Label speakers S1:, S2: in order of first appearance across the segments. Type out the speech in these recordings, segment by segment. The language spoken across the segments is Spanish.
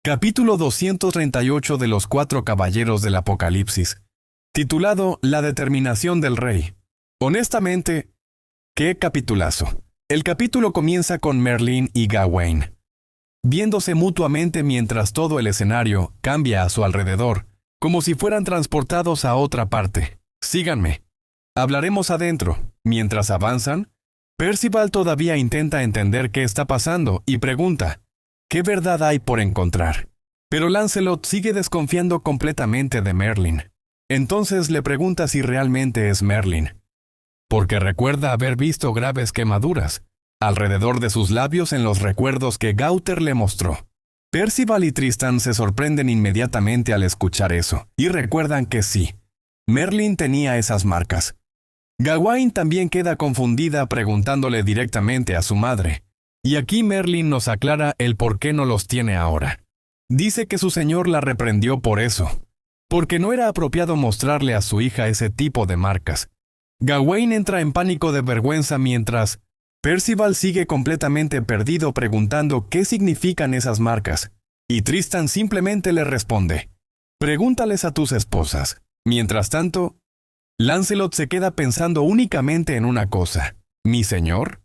S1: Capítulo 238 de los Cuatro Caballeros del Apocalipsis, titulado La determinación del rey. Honestamente, ¡qué capitulazo! El capítulo comienza con Merlín y Gawain, viéndose mutuamente mientras todo el escenario cambia a su alrededor, como si fueran transportados a otra parte. Síganme. Hablaremos adentro. Mientras avanzan, Percival todavía intenta entender qué está pasando y pregunta, ¿qué verdad hay por encontrar? Pero Lancelot sigue desconfiando completamente de Merlín. Entonces le pregunta si realmente es Merlín, porque recuerda haber visto graves quemaduras alrededor de sus labios en los recuerdos que Gauter le mostró. Percival y Tristan se sorprenden inmediatamente al escuchar eso, y recuerdan que sí, Merlín tenía esas marcas. Gawain también queda confundida preguntándole directamente a su madre, y aquí Merlín nos aclara el por qué no los tiene ahora. Dice que su señor la reprendió por eso, porque no era apropiado mostrarle a su hija ese tipo de marcas. Gawain entra en pánico de vergüenza mientras Percival sigue completamente perdido preguntando qué significan esas marcas, y Tristan simplemente le responde, «Pregúntales a tus esposas». Mientras tanto, Lancelot se queda pensando únicamente en una cosa, ¿mi señor?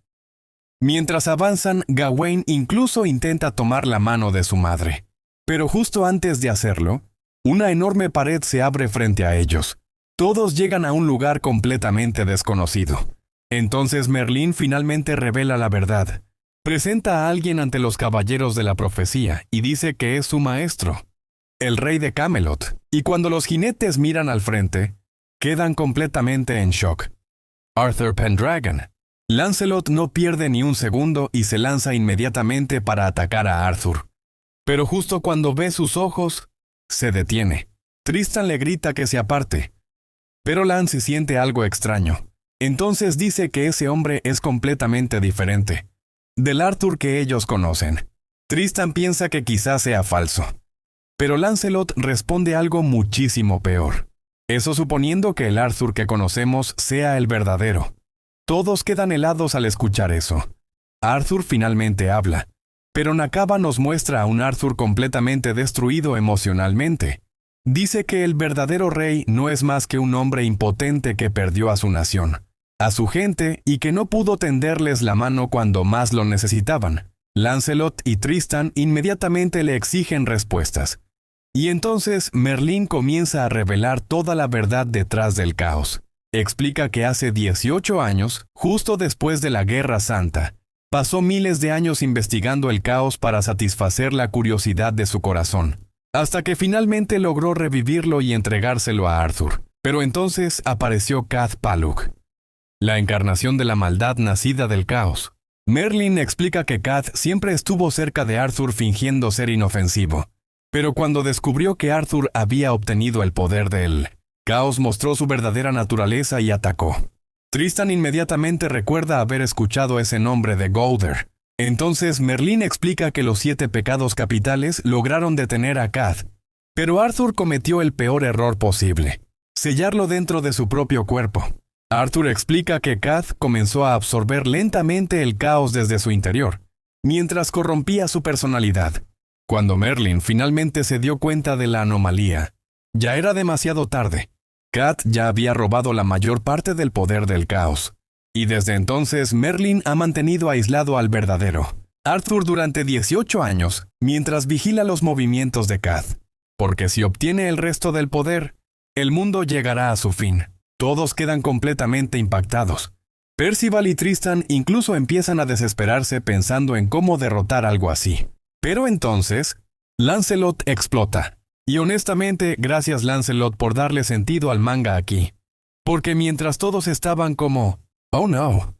S1: Mientras avanzan, Gawain incluso intenta tomar la mano de su madre. Pero justo antes de hacerlo, una enorme pared se abre frente a ellos. Todos llegan a un lugar completamente desconocido. Entonces Merlín finalmente revela la verdad. Presenta a alguien ante los caballeros de la profecía y dice que es su maestro, el rey de Camelot. Y cuando los jinetes miran al frente, quedan completamente en shock. Arthur Pendragon. Lancelot no pierde ni un segundo y se lanza inmediatamente para atacar a Arthur. Pero justo cuando ve sus ojos, se detiene. Tristan le grita que se aparte. Pero Lance siente algo extraño. Entonces dice que ese hombre es completamente diferente del Arthur que ellos conocen. Tristan piensa que quizás sea falso. Pero Lancelot responde algo muchísimo peor. Eso suponiendo que el Arthur que conocemos sea el verdadero. Todos quedan helados al escuchar eso. Arthur finalmente habla, pero Nakaba nos muestra a un Arthur completamente destruido emocionalmente. Dice que el verdadero rey no es más que un hombre impotente que perdió a su nación, a su gente y que no pudo tenderles la mano cuando más lo necesitaban. Lancelot y Tristan inmediatamente le exigen respuestas. Y entonces Merlín comienza a revelar toda la verdad detrás del caos. Explica que hace 18 años, justo después de la Guerra Santa, pasó miles de años investigando el caos para satisfacer la curiosidad de su corazón, hasta que finalmente logró revivirlo y entregárselo a Arthur. Pero entonces apareció Cath Palug, la encarnación de la maldad nacida del caos. Merlín explica que Cath siempre estuvo cerca de Arthur fingiendo ser inofensivo. Pero cuando descubrió que Arthur había obtenido el poder de él, Caos mostró su verdadera naturaleza y atacó. Tristan inmediatamente recuerda haber escuchado ese nombre de Gowther. Entonces Merlín explica que los 7 pecados capitales lograron detener a Cath, pero Arthur cometió el peor error posible, sellarlo dentro de su propio cuerpo. Arthur explica que Cath comenzó a absorber lentamente el caos desde su interior, mientras corrompía su personalidad. Cuando Merlín finalmente se dio cuenta de la anomalía, ya era demasiado tarde. Cath ya había robado la mayor parte del poder del caos, y desde entonces Merlín ha mantenido aislado al verdadero Arthur durante 18 años, mientras vigila los movimientos de Cath, porque si obtiene el resto del poder, el mundo llegará a su fin. Todos quedan completamente impactados. Percival y Tristan incluso empiezan a desesperarse pensando en cómo derrotar algo así. Pero entonces, Lancelot explota. Y honestamente, gracias Lancelot por darle sentido al manga aquí. Porque mientras todos estaban como, «Oh no,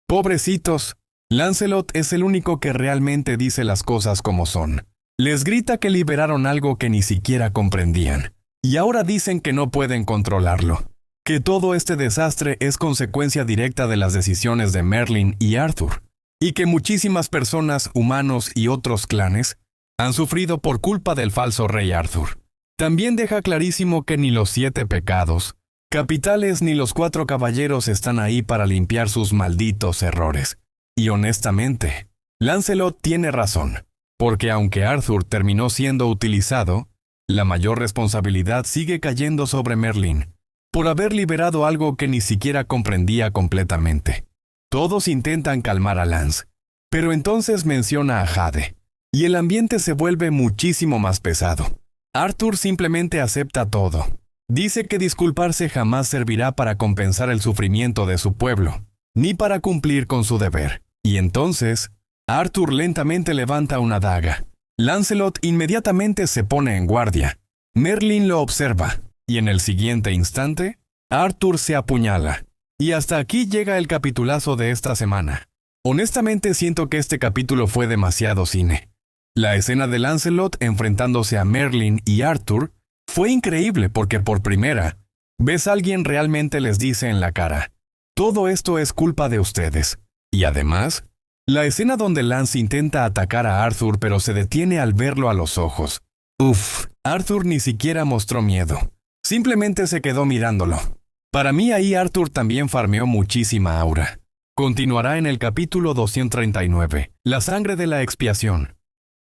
S1: pobrecitos», Lancelot es el único que realmente dice las cosas como son. Les grita que liberaron algo que ni siquiera comprendían. Y ahora dicen que no pueden controlarlo. Que todo este desastre es consecuencia directa de las decisiones de Merlín y Arthur. Y que muchísimas personas, humanos y otros clanes han sufrido por culpa del falso rey Arthur. También deja clarísimo que ni los 7 pecados capitales ni los 4 caballeros están ahí para limpiar sus malditos errores. Y honestamente, Lancelot tiene razón. porque aunque Arthur terminó siendo utilizado, la mayor responsabilidad sigue cayendo sobre Merlín, por haber liberado algo que ni siquiera comprendía completamente. Todos intentan calmar a Lance, pero entonces menciona a Jade, y el ambiente se vuelve muchísimo más pesado. Arthur simplemente acepta todo. Dice que disculparse jamás servirá para compensar el sufrimiento de su pueblo, ni para cumplir con su deber. Y entonces, Arthur lentamente levanta una daga. Lancelot inmediatamente se pone en guardia. Merlín lo observa, y en el siguiente instante, Arthur se apuñala. Y hasta aquí llega el capitulazo de esta semana. Honestamente siento que este capítulo fue demasiado cine. La escena de Lancelot enfrentándose a Merlín y Arthur fue increíble porque por primera vez alguien realmente les dice en la cara: todo esto es culpa de ustedes. Y además, la escena donde Lance intenta atacar a Arthur pero se detiene al verlo a los ojos. Arthur ni siquiera mostró miedo. Simplemente se quedó mirándolo. Para mí ahí Arthur también farmeó muchísima aura. Continuará en el capítulo 239, la sangre de la expiación.